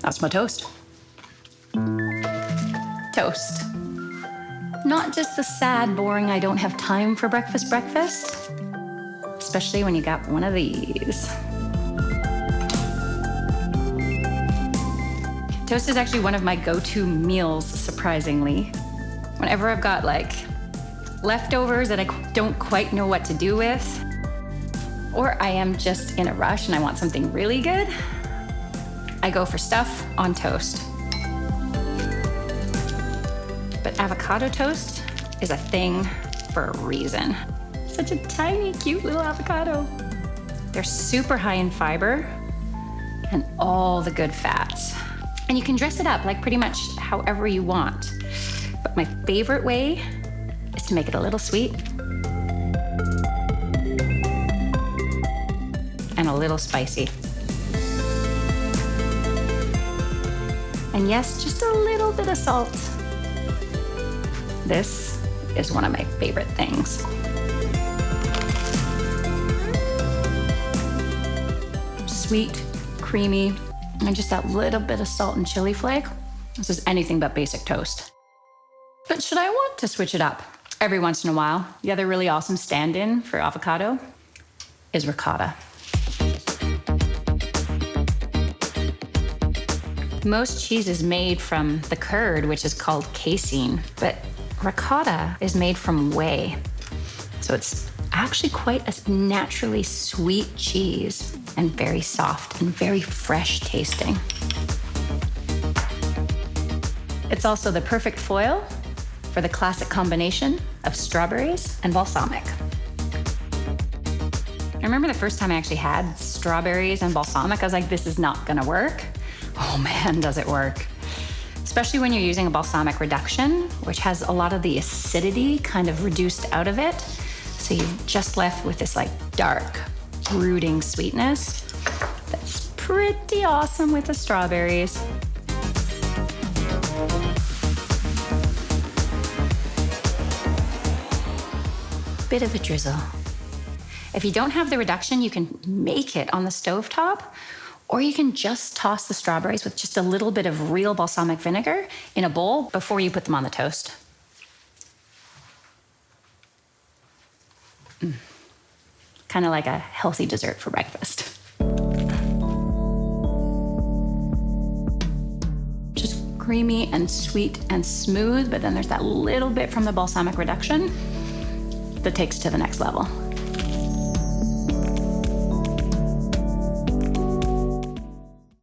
That's my toast. Toast. Not just the sad, boring, I don't have time for breakfast, especially when you got one of these. Toast is actually one of my go-to meals, surprisingly. Whenever I've got like leftovers that I don't quite know what to do with, or I am just in a rush and I want something really good, I go for stuff on toast. But avocado toast is a thing for a reason. Such a tiny, cute little avocado. They're super high in fiber and all the good fats. And you can dress it up like pretty much however you want. But my favorite way is to make it a little sweet and a little spicy. And yes, just a little bit of salt. This is one of my favorite things. Sweet, creamy, and just that little bit of salt and chili flake. This is anything but basic toast. But should I want to switch it up every once in a while, the other really awesome stand-in for avocado is ricotta. Most cheese is made from the curd, which is called casein, but ricotta is made from whey. So it's actually quite a naturally sweet cheese and very soft and very fresh tasting. It's also the perfect foil for the classic combination of strawberries and balsamic. I remember the first time I actually had strawberries and balsamic, I was like, this is not gonna work. Oh man, does it work. Especially when you're using a balsamic reduction, which has a lot of the acidity kind of reduced out of it. So you're just left with this like dark, brooding sweetness that's pretty awesome with the strawberries. Bit of a drizzle. If you don't have the reduction, you can make it on the stovetop, or you can just toss the strawberries with just a little bit of real balsamic vinegar in a bowl before you put them on the toast. Kind of like a healthy dessert for breakfast. Just creamy and sweet and smooth, but then there's that little bit from the balsamic reduction that takes it to the next level.